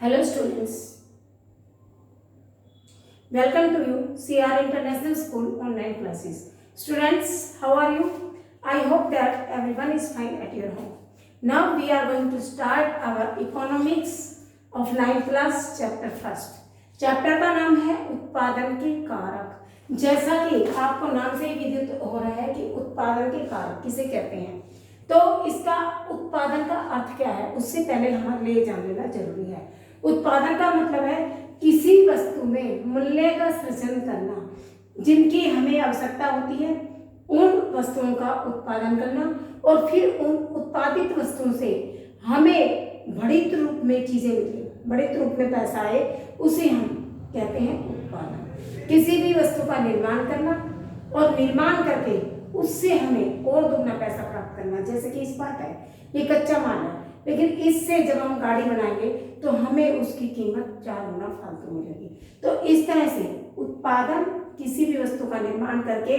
Hello students, welcome to you CR International School online classes. Students, how are you? I hope that everyone is fine at your home. Now we are going to start our economics of 9th class chapter first. Chapter का नाम है उत्पादन के कारक। जैसा कि आपको नाम से ही विदित हो रहा है कि उत्पादन के कारक किसे कहते हैं, तो इसका उत्पादन का अर्थ क्या है उससे पहले हमारे लिए जान लेना जरूरी है। उत्पादन का मतलब है किसी वस्तु में मूल्य का सृजन करना, जिनकी हमें आवश्यकता होती है उन वस्तुओं का उत्पादन करना, और फिर उन उत्पादित वस्तुओं से हमें बढ़ित रूप में चीजें मिले, बढ़ित रूप में पैसा आए, उसे हम कहते हैं उत्पादन। किसी भी वस्तु का निर्माण करना और निर्माण करके उससे हमें और दुगना पैसा प्राप्त करना। जैसे कि इस बात है, ये कच्चा माल है, लेकिन इससे जब हम गाड़ी बनाएंगे तो हमें उसकी कीमत 4 गुना फालतू मिलेगी। तो इस तरह से उत्पादन किसी भी वस्तु का निर्माण करके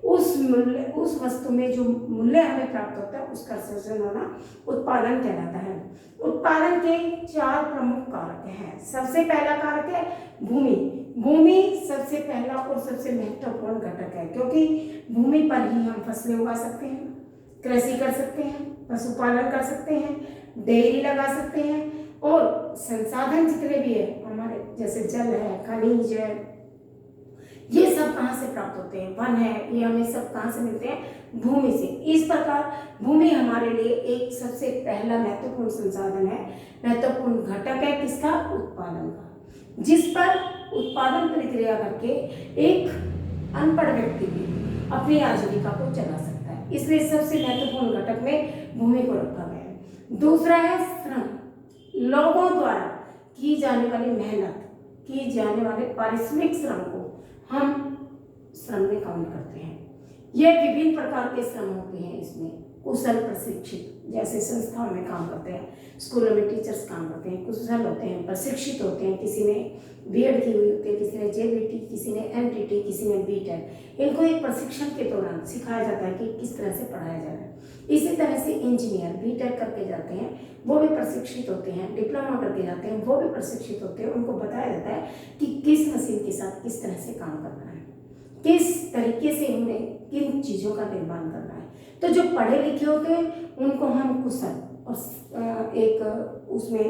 उस वस्तु में जो मूल्य हमें प्राप्त होता है उसका सृजन होना उत्पादन कहलाता है। उत्पादन के 4 प्रमुख कारक हैं। सबसे पहला कारक है भूमि। भूमि सबसे पहला और सबसे महत्वपूर्ण घटक है, क्योंकि भूमि पर ही हम फसलें उगा सकते हैं, कृषि कर सकते हैं, पशुपालन कर सकते हैं, डेयरी लगा सकते हैं, और संसाधन जितने भी है हमारे, जैसे जल है, खनिज है, ये सब कहाँ से प्राप्त होते हैं, वन है, ये हमें सब कहाँ से मिलते हैं, भूमि से। इस प्रकार भूमि हमारे लिए एक सबसे पहला महत्वपूर्ण संसाधन है, महत्वपूर्ण घटक है किसका, उत्पादन का, जिस पर उत्पादन प्रक्रिया करके एक अनपढ़ व्यक्ति भी अपनी आजीविका को चला सकता है। इसलिए सबसे महत्वपूर्ण घटक में भूमि को रखा गया है। दूसरा है श्रम। लोगों द्वारा की जाने वाली मेहनत, की जाने वाले पारिश्रमिक श्रम को हम श्रम में काउंट करते हैं। ये विभिन्न प्रकार के श्रम होते हैं। इसमें कुशल प्रशिक्षित, जैसे संस्थाओं में काम करते हैं, स्कूलों में टीचर्स काम करते हैं, कुशल होते हैं, प्रशिक्षित होते हैं, किसी ने बीएड की हुई होती है, किसी ने जेबीटी, किसी ने एमटीटी, किसी ने बीटेक। इनको एक प्रशिक्षण के दौरान सिखाया जाता है कि किस तरह से पढ़ाया जा रहा है। इसी तरह से इंजीनियर बीटेक करके जाते हैं, वो भी प्रशिक्षित होते हैं, डिप्लोमा करके जाते हैं, वो भी प्रशिक्षित होते हैं। उनको बताया जाता है कि किस मशीन के साथ किस तरह से काम करना है, किस तरीके से उन्हें किन चीज़ों का निर्माण करना है। तो जो पढ़े लिखे होते हैं उनको हम कुशल और उसमें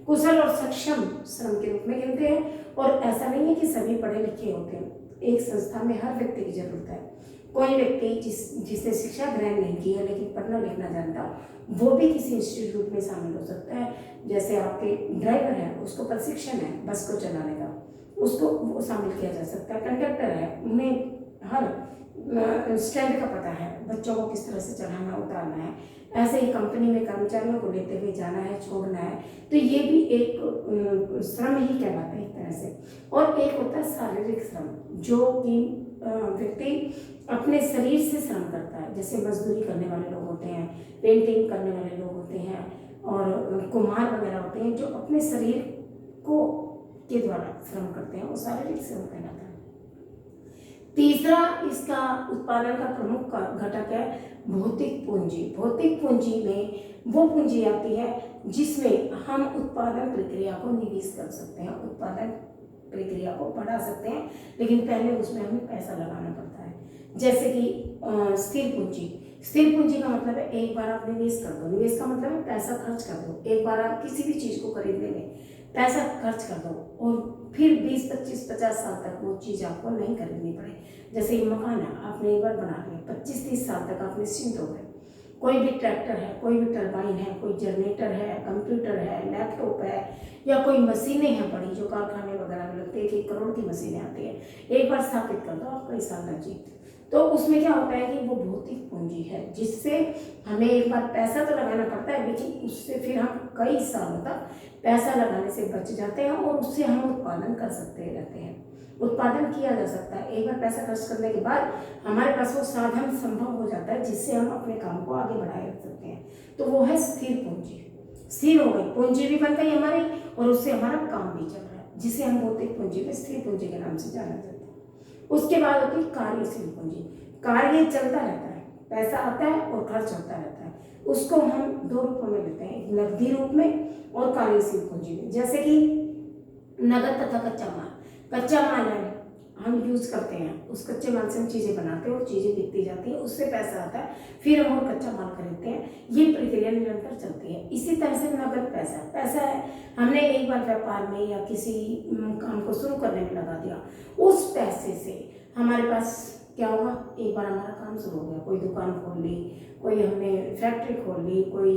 कुशल और सक्षम श्रम के रूप में गिनते हैं। और ऐसा नहीं है कि सभी पढ़े लिखे होते हैं, एक संस्था में हर व्यक्ति की जरूरत है। कोई व्यक्ति जिसने शिक्षा ग्रहण नहीं की है लेकिन पढ़ना लिखना जानता, वो भी किसी इंस्टीट्यूट में शामिल हो सकता है। जैसे आपके ड्राइवर है, उसको प्रशिक्षण है बस को चलाने का, उसको वो शामिल किया जा सकता है। कंडक्टर है, उन्हें हर स्टैंड का पता है, बच्चों को किस तरह से चढ़ाना उतारना है। ऐसे ही कंपनी में कर्मचारियों को लेते हुए जाना है, छोड़ना है, तो ये भी एक श्रम ही कहलाता है एक तरह से। और एक होता है शारीरिक श्रम, जो कि व्यक्ति अपने शरीर से श्रम करता है। जैसे मजदूरी करने वाले लोग होते हैं, पेंटिंग करने वाले लोग होते हैं, और कुम्हार वगैरह होते हैं, जो अपने शरीर को के द्वारा श्रम करते हैं, वो शारीरिक श्रम कहलाता है। तीसरा इसका उत्पादन का प्रमुख घटक है भौतिक पूंजी। भौतिक पूंजी में वो पूंजी आती है जिसमें हम उत्पादन प्रक्रिया को निवेश कर सकते हैं, उत्पादन प्रक्रिया को बढ़ा सकते हैं, लेकिन पहले उसमें हमें पैसा लगाना पड़ता है। जैसे कि स्थिर पूंजी। स्थिर पूंजी का मतलब है एक बार आप निवेश कर दो, निवेश का मतलब है पैसा खर्च कर दो। एक बार आप किसी भी चीज़ को खरीदने में पैसा खर्च कर दो और फिर 20, 25, 50 साल तक वो चीज़ आपको नहीं खरीदनी पड़े। जैसे ये मकान है, आपने एक बार बना लिया, 25-30 साल तक आप निश्चिंत हो गए। कोई भी ट्रैक्टर है, कोई भी टरबाइन है, कोई जनरेटर है, कंप्यूटर है, लैपटॉप है, या कोई मशीनें हैं बड़ी जो कारखाने वगैरह में लगती है, 1 करोड़ की मशीनें आती है, एक बार स्थापित कर दो आप कई साल लग जीत। तो उसमें क्या होता है कि वो भौतिक पूंजी है, जिससे हमें एक बार पैसा तो लगाना पड़ता है, लेकिन उससे फिर हम कई सालों तक पैसा लगाने से बच जाते हैं और उससे हम उत्पादन कर सकते रहते हैं, उत्पादन किया जा सकता है। एक बार पैसा खर्च करने के बाद हमारे पास वो साधन संभव हो जाता है जिससे हम अपने काम को आगे बढ़ाए रख सकते हैं। तो वो है स्थिर पूंजी। स्थिर हो गई, पूंजी भी बन गई हमारी और उससे हमारा काम भी चल रहा है, जिसे हम भौतिक पूंजी में स्थिर पूंजी के नाम से जाना जाता है। उसके बाद होती है कार्यशील पूंजी। कार्य चलता रहता है, पैसा आता है और खर्च होता रहता है। उसको हम दो रूपों में लेते हैं, नकदी रूप में और कार्यशील पूंजी में। जैसे कि नगद तथा कच्चा माल। कच्चा माल है, हम यूज करते हैं, उस कच्चे माल से हम चीजें बनाते हैं और चीजें बिकती जाती है, उससे पैसा आता है, फिर हम और कच्चा माल खरीदते हैं। ये प्रक्रिया निरंतर चलती है। इसी तरह से नगद पैसा है, हमने एक बार व्यापार में या किसी काम को शुरू करने में लगा दिया, उस पैसे से हमारे पास क्या होगा, एक बार हमारा काम शुरू हो गया, कोई दुकान खोल ली, कोई हमने फैक्ट्री खोल ली, कोई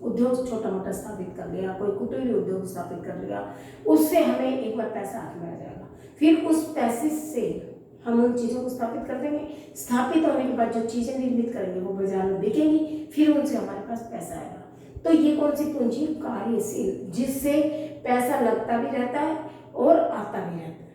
उद्योग छोटा मोटा स्थापित कर लिया, कोई कुटीर उद्योग स्थापित कर लिया, उससे हमें एक बार पैसा हाथ में आ जाएगा। फिर उस पैसे से हम उन चीज़ों को स्थापित कर देंगे। स्थापित होने के बाद जो चीज़ें निर्मित करेंगे वो बाजार में बिकेंगी, फिर उनसे हमारे पास पैसा आएगा। तो ये कौन सी पूंजी, कार्यशील, जिससे पैसा लगता भी रहता है और आता भी रहता है।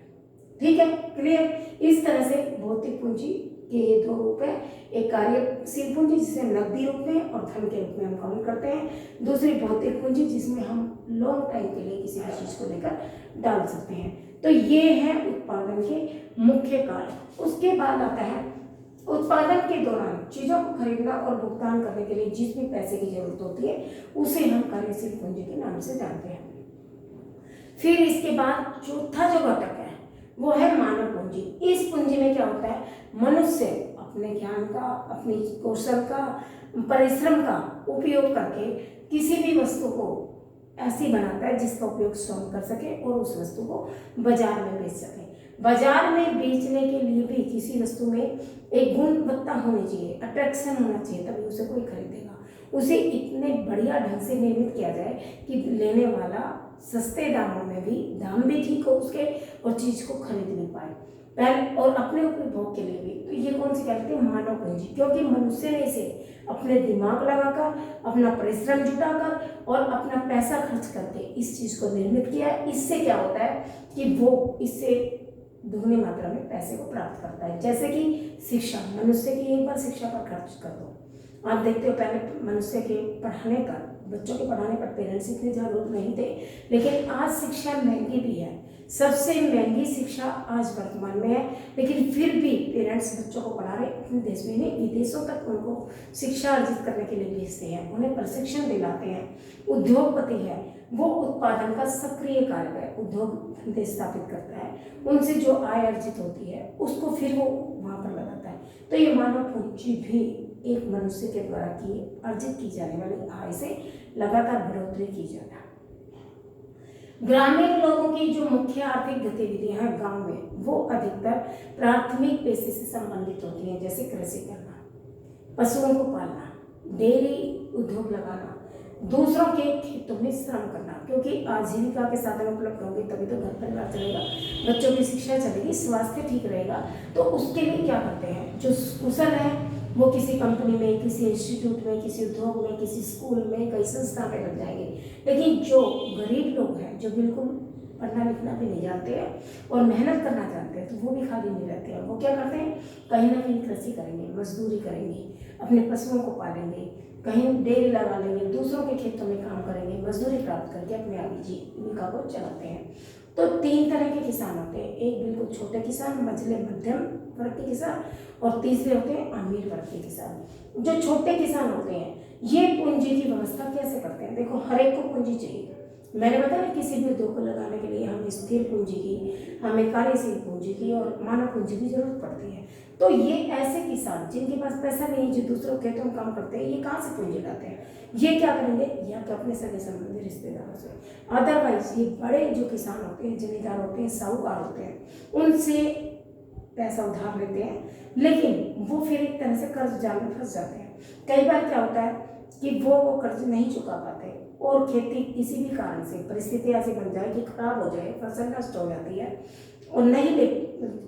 ठीक है, क्लियर। इस तरह से भौतिक पूंजी के ये दो रूप है, एक कार्यशील पूंजी जिसे नकदी रूप में और धन के रूप में हम काउंट करते हैं, दूसरी भौतिक पूंजी जिसमें हम लॉन्ग टाइम के लिए किसी भी चीज को लेकर डाल सकते हैं। तो ये है उत्पादन के मुख्य कार्य। उसके बाद आता है उत्पादन के दौरान चीजों को खरीदना और भुगतान करने के लिए जिस भी पैसे की जरूरत होती है उसे हम कार्यशील पूंजी के नाम से जानते हैं। फिर इसके बाद चौथा जो घटक है वो है मानव पूंजी। इस पूंजी में क्या होता है, मनुष्य अपने ज्ञान का, अपनी कौशल का, परिश्रम का उपयोग करके किसी भी वस्तु को ऐसी बनाता है जिसका उपयोग स्वयं कर सके और उस वस्तु को बाजार में बेच सके। बाजार में बेचने के लिए भी किसी वस्तु में एक गुणवत्ता होनी चाहिए, अट्रैक्शन होना चाहिए, तभी उसे कोई खरीदेगा। उसे इतने बढ़िया ढंग से निर्मित किया जाए कि लेने वाला सस्ते दामों में भी, दाम भी ठीक हो उसके और चीज को खरीद नहीं पाए, पहले और अपने उपभोग के लिए भी। तो ये कौन सी कहते हैं, मानव पूंजी, क्योंकि मनुष्य ने इसे अपने दिमाग लगाकर, अपना परिश्रम जुटाकर और अपना पैसा खर्च करके इस चीज को निर्मित किया है। इससे क्या होता है कि वो इससे दुगनी मात्रा में पैसे को प्राप्त करता है। जैसे कि शिक्षा, मनुष्य की एक बार शिक्षा पर खर्च कर दो, आप देखते हो पहले मनुष्य के पढ़ाने पर, बच्चों के पढ़ाने पर पेरेंट्स इतने जागरूक नहीं थे, लेकिन आज शिक्षा महंगी भी है, सबसे महंगी शिक्षा आज वर्तमान में है, लेकिन फिर भी पेरेंट्स बच्चों को पढ़ा रहे, अपने देश में नहीं विदेशों तक उनको शिक्षा अर्जित करने के लिए भेजते हैं, उन्हें प्रशिक्षण दिलाते हैं। उद्योगपति है वो उत्पादन का सक्रिय कारक है, उद्योग धंधे स्थापित करता है, उनसे जो आय अर्जित होती है उसको फिर वो वहाँ पर लगाता है। तो ये मानव पूंजी भी एक मनुष्य के द्वारा की अर्जित की जाने वाली आय से लगातार बढ़ोतरी की जाता है। ग्रामीण लोगों की जो मुख्य आर्थिक गतिविधियां हैं गांव में, वो अधिकतर प्राथमिक पेशे से संबंधित होती हैं, जैसे कृषि करना, पशुओं को पालना, डेयरी उद्योग लगाना, दूसरों के खेतों में श्रम करना, क्योंकि आजीविका के साधन उपलब्ध होंगे तभी तो घर परिवार चलेगा, बच्चों की शिक्षा चलेगी, स्वास्थ्य ठीक रहेगा। तो उसके लिए क्या करते हैं, जो कुशल है वो किसी कंपनी में, किसी इंस्टीट्यूट में, किसी उद्योग में, किसी स्कूल में, कई संस्था में लग जाएंगे। लेकिन जो गरीब लोग हैं, जो बिल्कुल पढ़ना लिखना भी नहीं जानते हैं और मेहनत करना जानते हैं, तो वो भी खाली नहीं रहते हैं। वो क्या करते हैं, कहीं ना कहीं कृषि करेंगे, मजदूरी करेंगे, अपने पशुओं को पालेंगे, कहीं डेयरी लगा लेंगे, दूसरों के खेतों में काम करेंगे, मजदूरी प्राप्त करके अपने आजीविका को चलाते हैं। तो तीन तरह के किसान होते हैं, एक बिल्कुल छोटे किसान, मझले मध्यम वर्ग के किसान, और तीसरे होते हैं अमीर वर्ग के किसान। जो छोटे किसान होते हैं ये पूंजी की व्यवस्था कैसे करते हैं, देखो हर एक को पूंजी चाहिए। मैंने बताया किसी भी उद्योग को लगाने के लिए हमें स्थिर पूंजी की, हमें कार्यशील पूंजी की और मानव पूंजी की जरूरत पड़ती है। तो ये ऐसे किसान जिनके पास पैसा नहीं, जो दूसरों खेतों में काम करते हैं, ये कहाँ से पूंजी लाते हैं, ये क्या करेंगे, या तो अपने सगे संबंधी रिश्तेदारों से, अदरवाइज ये बड़े जो किसान होते हैं, जमींदार होते हैं, साहूकार होते हैं, उनसे पैसा उधार लेते हैं, लेकिन वो फिर एक तरह से कर्ज जाल में फंस जाते हैं। कई बार क्या होता है कि वो कर्ज नहीं चुका पाते और खेती किसी भी कारण से परिस्थिति ऐसी बन जाए कि खराब हो जाए, फसल नष्ट हो जाती है और नहीं ले,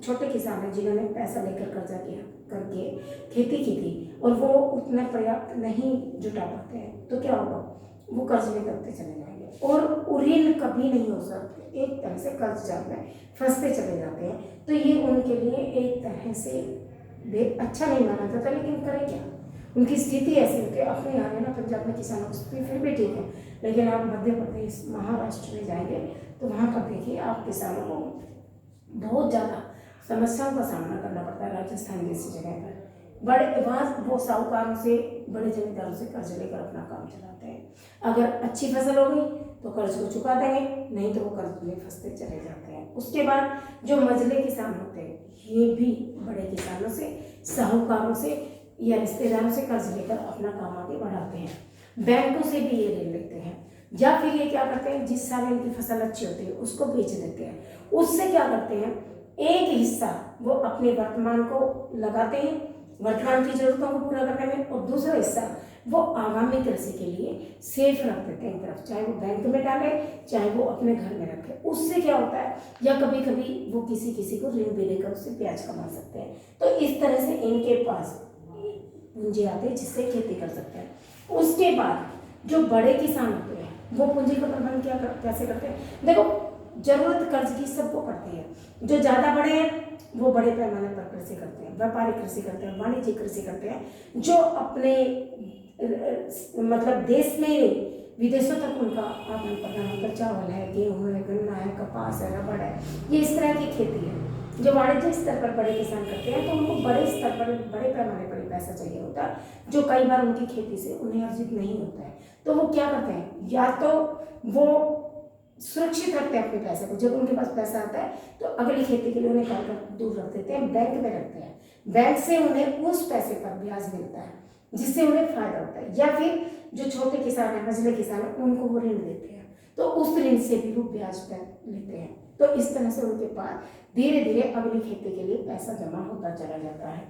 छोटे किसान हैं जिन्होंने पैसा लेकर कर्जा किया करके खेती की थी और वो उतना पर्याप्त नहीं जुटा पाते हैं, तो क्या होगा, वो कर्ज में करते चले जाएंगे और ऋण कभी नहीं हो सकते, एक तरह से कर्ज जाल में फंसते चले जाते हैं। तो ये उनके लिए एक तरह से अच्छा नहीं माना जाता, लेकिन करें क्या, उनकी स्थिति ऐसी होती है। अपने यहाँ है ना पंजाब में किसानों की स्थिति फिर भी ठीक है, लेकिन आप मध्य प्रदेश महाराष्ट्र में जाएंगे तो वहाँ पर देखिए आप किसानों को बहुत ज़्यादा समस्याओं का सामना करना पड़ता है। राजस्थान जैसी जगह पर बड़े वहाँ वो साहूकारों से, बड़े जमींदारों से कर्ज लेकर अपना काम चलाते हैं। अगर अच्छी फसल हो गई तो कर्ज को चुका देंगे, नहीं तो वो कर्ज में फंसते चले जाते हैं। उसके बाद जो मझले किसान होते हैं, ये भी बड़े किसानों से, साहूकारों से या रिश्तेदारों से कर्ज लेकर अपना काम आगे बढ़ाते हैं। बैंकों से भी ये ऋण लेते हैं, या फिर ये क्या करते हैं, जिस साल इनकी फसल अच्छी होती है उसको बेच देते हैं। उससे क्या करते हैं, एक हिस्सा वो अपने वर्तमान को लगाते हैं, वर्तमान की जरूरतों को पूरा करने में, और दूसरा हिस्सा वो आगामी कृषि के लिए सेफ रख देते हैं तरफ, चाहे वो बैंक में डाले चाहे वो अपने घर में रखे। उससे क्या होता है, या कभी कभी वो किसी किसी को ऋण भी लेकर उससे ब्याज कमा सकते हैं। तो इस तरह से इनके पास पूंजी आती है जिससे खेती कर सकते हैं। उसके बाद जो बड़े किसान होते हैं वो पूंजी का प्रबंधन कैसे करते हैं, देखो जरूरत कर्ज की सबको पड़ती है। जो ज़्यादा बड़े हैं वो बड़े पैमाने पर कृषि करते हैं, व्यापारिक कृषि करते हैं, वाणिज्यिक कृषि करते हैं। जो अपने मतलब देश में ही विदेशों तक उनका आदान प्रदान होता है, चावल है, गेहूँ है, गन्ना है, कपास है, रबड़ है, ये इस तरह की खेती है। जो वाणिज्यिक स्तर पर बड़े किसान करते हैं तो उनको बड़े स्तर पर, बड़े पैमाने पर पैसा चाहिए होता है, जो कई बार उनकी खेती से उन्हें अर्जित नहीं होता है। तो वो क्या करते हैं, या तो वो सुरक्षित रखते हैं अपने पैसे को, जब उनके पास पैसा आता है तो अगली खेती के लिए उन्हें निकाल दूर रख देते हैं, बैंक में रखते हैं। बैंक से उन्हें उस पैसे पर ब्याज मिलता है जिससे उन्हें फायदा होता है। या फिर जो छोटे किसान हैं, मझले किसान हैं, उनको वो ऋण देते हैं, तो उस ऋण से भी वो ब्याज लेते हैं। तो इस तरह से उनके पास धीरे धीरे अगली खेती के लिए पैसा जमा होता चला जाता है।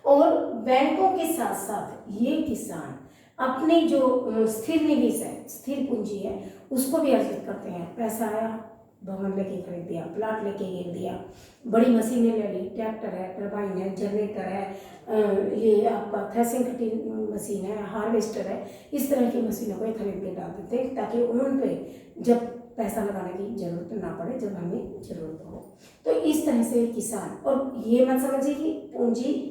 और बैंकों के साथ साथ ये किसान अपने जो स्थिर निवेश है, स्थिर पूंजी है, उसको भी अर्जित करते हैं। पैसा आया, भवन लेके खरीद दिया, प्लाट लेके गिर दिया, बड़ी मशीनें ले ली, ट्रैक्टर है, टरबाइन है, जनरेटर है, ये आपका थ्रेसिंग कटिंग मशीन है, हार्वेस्टर है, इस तरह की मशीनों को खरीद के डाल देते हैं ताकि उन पे जब पैसा लगाने की जरूरत ना पड़े जब हमें जरूरत हो। तो इस तरह से किसान, और ये मत समझिए कि पूंजी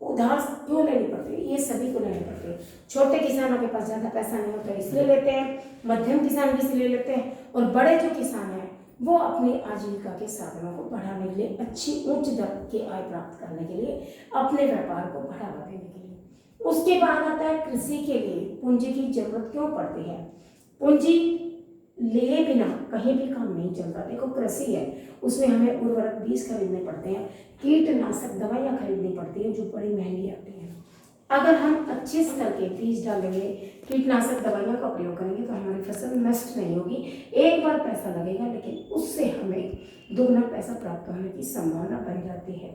उधार क्यों लेनी पड़ती है, ये सभी को लेनी पड़ती है। छोटे किसानों के पास ज़्यादा पैसा नहीं होता इसलिए लेते हैं, मध्यम किसान भी इसलिए लेते हैं, और बड़े जो किसान हैं वो अपनी आजीविका के साधनों को बढ़ाने के लिए, अच्छी उच्च दर की आय प्राप्त करने के लिए, अपने व्यापार को बढ़ावा देने के लिए। उसके बाद आता है कृषि के लिए पूंजी की जरूरत क्यों पड़ती है। पूंजी लिए बिना कहीं भी काम नहीं चलता। देखो कृषि है, उसमें हमें उर्वरक बीज खरीदने पड़ते हैं, कीटनाशक दवाइयाँ खरीदनी पड़ती हैं जो बड़ी महंगी आती हैं। अगर हम अच्छे स्तर के बीज डालेंगे, कीटनाशक दवाइयों का प्रयोग करेंगे तो हमारी फसल नष्ट नहीं होगी। एक बार पैसा लगेगा लेकिन उससे हमें दोगुना पैसा प्राप्त होने की संभावना बन जाती है।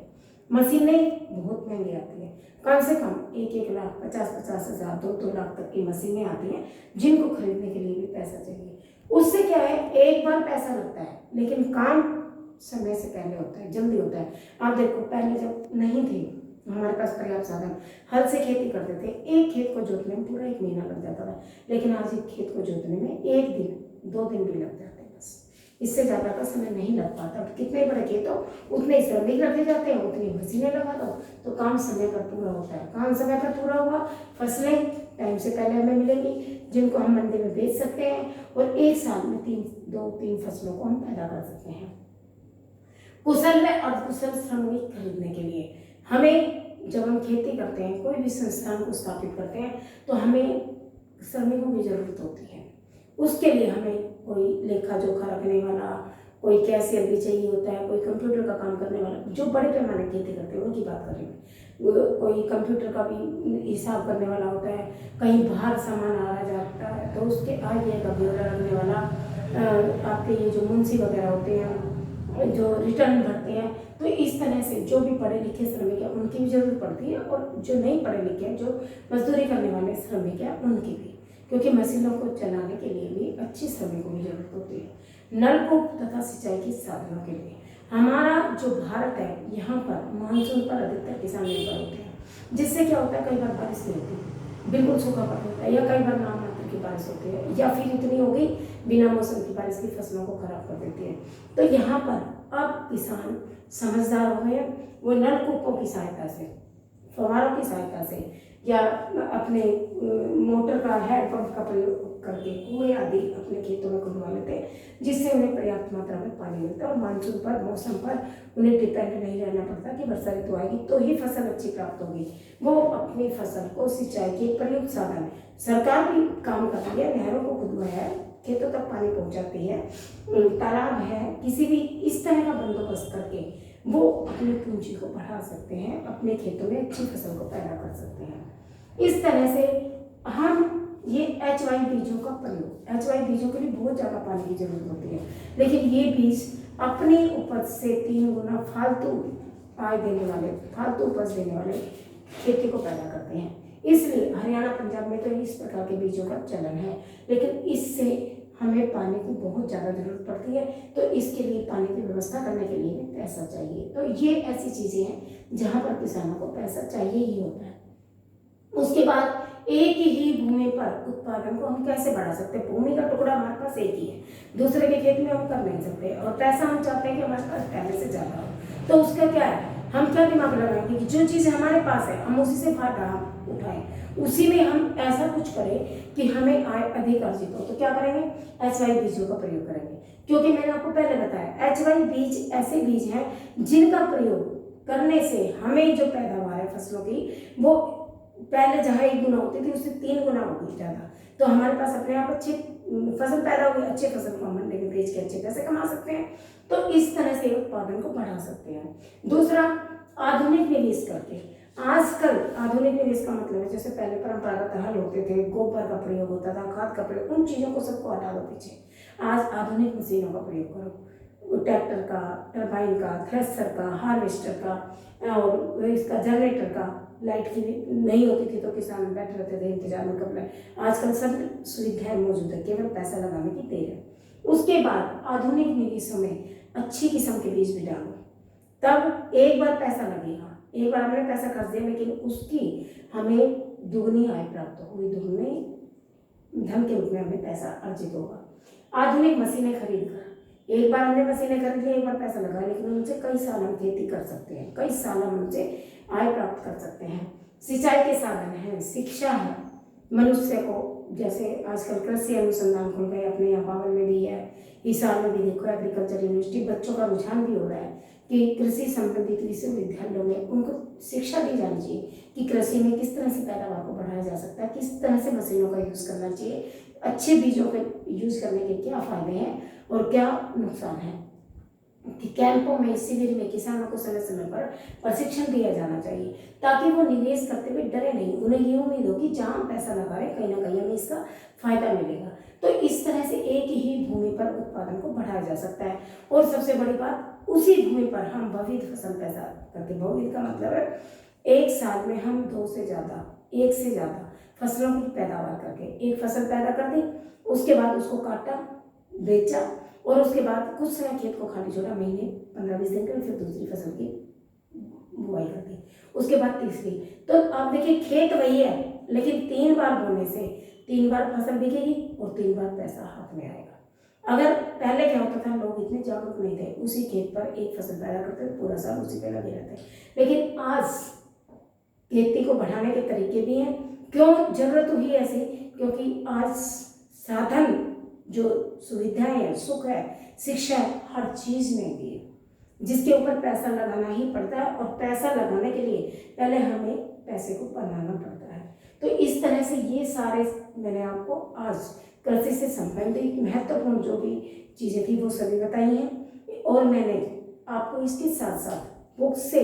मशीनें बहुत महंगी आती हैं, कम से कम 1-1 लाख, 50-50 हज़ार, 2-2 लाख तक की मशीनें आती हैं जिनको खरीदने के लिए भी पैसा चाहिए। उससे क्या है, एक बार पैसा लगता है लेकिन काम समय से पहले होता है, जल्दी होता है। आप देखो पहले जब नहीं थे हमारे पास पर्याप्त साधन, हल से खेती करते थे, एक खेत को जोतने में पूरा 1 महीना लग जाता था, लेकिन आज एक खेत को जोतने में 1 दिन 2 दिन भी लग जाते हैं बस, इससे ज़्यादा का समय नहीं लग पाता। कितने बड़े खेत हो उतने ही श्रमिक रखे जाते हैं, उतनी मशीनें लगा दो तो काम समय पर पूरा होता है। काम समय पर पूरा हुआ, फसलें टाइम से पहले हमें मिलेंगी जिनको हम मंडी में बेच सकते हैं, और एक साल में 2-3 फसलों को हम पैदा कर सकते हैं। कुशल व अर्धकुशल श्रमिक खरीदने के लिए हमें, जब हम खेती करते हैं, कोई भी संस्थान को स्थापित करते हैं तो हमें श्रमिकों की जरूरत होती है। उसके लिए हमें कोई लेखा जोखा रखने वाला, कोई कैशियर भी चाहिए होता है, कोई कंप्यूटर का काम करने वाला, जो बड़े पैमाने की खेती करते हैं उनकी बात कर रही हूँ। कोई कंप्यूटर का भी हिसाब करने वाला होता है, कहीं बाहर सामान आ रहा जाता है तो उसके आगे का ब्यौरा रखने वाला, आपके ये जो मुंशी वगैरह होते हैं जो रिटर्न भरते हैं। तो इस तरह से जो भी पढ़े लिखे श्रमिक है उनकी भी जरूरत पड़ती है, और जो नहीं पढ़े लिखे हैं, जो मजदूरी करने वाले श्रमिक हैं उनकी भी, क्योंकि मशीनों को चलाने के लिए भी अच्छी श्रमिकों की जरूरत होती है। नलकूप तथा सिंचाई के साधनों के लिए हमारा जो भारत है, यहाँ पर मानसून पर अधिकतर किसान निर्भर होते हैं, जिससे क्या होता है, कई बार बारिश नहीं होती, बिल्कुल सूखा पड़ जाता है, या कई बार नाम मात्र की बारिश होती है, या फिर इतनी हो गई बिना मौसम की बारिश की फसलों को खराब कर देती है। तो यहाँ पर अब किसान समझदार हो गए, वो नलकूपों की सहायता से, फव्वारों की सहायता से या अपने मोटर का हैंडपम्प का प्रयोग करके कुएं आदि अपने खेतों में खुदवा लेते हैं, जिससे उन्हें पर्याप्त मात्रा में पानी मिलता है और मानसून पर, मौसम पर उन्हें डिपेंड नहीं रहना पड़ता कि वर्षा ऋतु आएगी तो ही फसल अच्छी प्राप्त होगी। वो अपनी फसल को सिंचाई के प्रयुक्त साधन, सरकार भी काम करती है, नहरों को खुदवाया है, खेतों तक पानी पहुंचाती है, तालाब है, किसी भी इस तरह का बंदोबस्त करके वो अपनी पूंजी को बढ़ा सकते हैं, अपने खेतों में अच्छी फसल को पैदा कर सकते हैं। इस तरह से हम ये HY बीजों का प्रयोग, HY बीजों के लिए बहुत ज़्यादा पानी की जरूरत होती है, लेकिन ये बीज अपनी उपज से 3 गुना फालतू आय देने वाले, फालतू उपज देने वाले खेती को पैदा करते हैं। इसलिए हरियाणा, पंजाब में तो इस प्रकार के बीजों का चलन है, लेकिन इससे हमें पानी की बहुत ज़्यादा जरूरत पड़ती है, तो इसके लिए पानी की व्यवस्था करने के लिए भी पैसा चाहिए। तो ये ऐसी चीज़ें हैं जहाँ पर किसानों को पैसा चाहिए ही होता है। उसके बाद एक ही भूमि पर उत्पादन को हम कैसे बढ़ा सकते हैं? भूमि का टुकड़ा हमारे पास एक ही है, दूसरे के खेत में हम कर नहीं सकते, और पैसा हम चाहते हैं कि हमारे पास पहले से ज़्यादा हो। तो उसका क्या है, हम क्या दिमाग लगाएंगे कि जो चीज़ हमारे पास है हम उसी से फायदा उठाएं, उसी में हम ऐसा कुछ करें कि हमें आय अधिक अर्जित हो। तो क्या करेंगे? HY बीजों का प्रयोग करेंगे, क्योंकि मैंने आपको पहले बताया HY बीज ऐसे बीज हैं जिनका प्रयोग करने से हमें जो पैदावार है फसलों की, वो पहले जहाँ 1 गुना होती थी उससे 3 गुना होगी ज़्यादा। तो हमारे पास अपने आप अच्छी फसल पैदा होगी, अच्छे फसल को हम मंडी में बेच के अच्छे पैसे कमा सकते हैं। तो इस तरह से उत्पादन को बढ़ा सकते हैं। दूसरा, आधुनिक निवेश करके। आजकल आधुनिक निवेश का मतलब है, जैसे पहले परंपरागत हल होते थे, गोबर का प्रयोग होता था, खाद का प्रयोग, उन चीज़ों को सबको हटा दो पीछे। आज आधुनिक मशीनों का प्रयोग करो, ट्रैक्टर का, टरबाइन का, थ्रेसर का, हार्वेस्टर का, और इसका जनरेटर का। लाइट की नहीं होती थी तो किसान बैठे रहते थे इंतजार में कब लाए। आजकल सब सुविधाएं मौजूद है, केवल पैसा लगाने की देर है। उसके बाद आधुनिक निवेशों में अच्छी किस्म के बीज भी डालो, तब एक बार पैसा लगेगा, एक बार हमने पैसा खर्च दिया, लेकिन उसकी हमें दुगनी आय प्राप्त होगी, दुगनी धन के रूप में हमें पैसा अर्जित होगा। आधुनिक मशीनें खरीद कर, एक बार हमने मशीनें खरीद ली, एक बार पैसा लगा, लेकिन उनसे कई साल हम खेती कर सकते हैं, कई साल हम उनसे आय प्राप्त कर सकते हैं। सिंचाई के साधन हैं, शिक्षा है, मनुष्य को, जैसे आजकल कृषि अनुसंधान खुल गए अपने यहाँ, बावल में भी है, हिसार में भी देखो एग्रीकल्चर यूनिवर्सिटी, बच्चों का रुझान भी हो रहा है कि कृषि संबंधित विश्वविद्यालयों में उनको शिक्षा दी जानी चाहिए कि कृषि में किस तरह से पैदावार को बढ़ाया जा सकता है, किस तरह से मशीनों का यूज़ करना चाहिए, अच्छे बीजों का यूज़ करने के क्या फ़ायदे हैं और क्या नुकसान है। कि कैंपों में, शिविर में किसानों को समय समय पर प्रशिक्षण दिया जाना चाहिए, ताकि वो निवेश करते हुए डरे नहीं, उन्हें ये उम्मीद हो कि जहाँ हम पैसा लगा रहे कहीं ना कहीं हमें इसका फायदा मिलेगा। तो इस तरह से एक ही भूमि पर उत्पादन को बढ़ाया जा सकता है। और सबसे बड़ी बात, उसी भूमि पर हम बहुविध फसल पैदा करके, बहुविध का मतलब है एक साल में हम 2 से ज़्यादा, 1 से ज़्यादा फसलों की पैदावार करके, एक फसल पैदा कर दी, उसके बाद उसको काटा, बेचा, और उसके बाद कुछ समय खेत को खाली छोड़ा, महीने 15-20 दिन के लिए, फिर दूसरी फसल की बुआई कर दी, उसके बाद तीसरी। तो आप देखिए खेत वही है, लेकिन 3 बार बोने से 3 बार फसल बिकेगी और 3 बार पैसा हाथ में आएगा। अगर पहले क्या होता था, लोग इतने जागरूक नहीं थे, उसी खेत पर एक फसल पैदा करते थे, पूरा साल उसी पे लगे रहते। लेकिन आज खेती को बढ़ाने के तरीके भी हैं। क्यों जरूरत हुई ऐसी? क्योंकि आज साधन, जो सुविधाएं हैं, सुख है, शिक्षा है, हर चीज में भी है, जिसके ऊपर पैसा लगाना ही पड़ता है, और पैसा लगाने के लिए पहले हमें पैसे को बनाना पड़ता है। तो इस तरह से ये सारे मैंने आपको आज कृषि से संबंधित महत्वपूर्ण जो भी चीजें थी वो सभी बताई हैं, और मैंने आपको इसके साथ साथ बुक से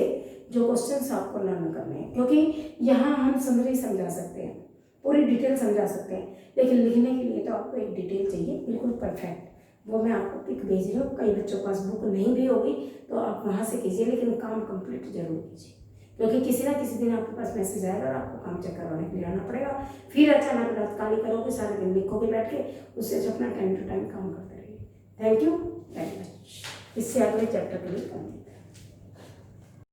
जो क्वेश्चंस आपको लर्न करने हैं, क्योंकि यहाँ हम समरी समझा सकते हैं, पूरी डिटेल समझा सकते हैं, लेकिन लिखने के लिए तो आपको एक डिटेल चाहिए बिल्कुल परफेक्ट। वो मैं आपको पिक भेज रही हूँ। कई बच्चों के पास बुक नहीं भी होगी तो आप वहाँ से कीजिए, लेकिन काम कंप्लीट जरूर कीजिए, क्योंकि किसी ना किसी दिन आपके पास मैसेज आएगा और आपको काम चेक करवाने के लिए आना पड़ेगा। फिर अचानक रात काली करोगे, सारे दिन लिखोगे बैठ के, उससे अपना टाइम टू टाइम काम करते रहिए। Thank you very much. इससे अगले चैप्टर के लिए कंप्लीट।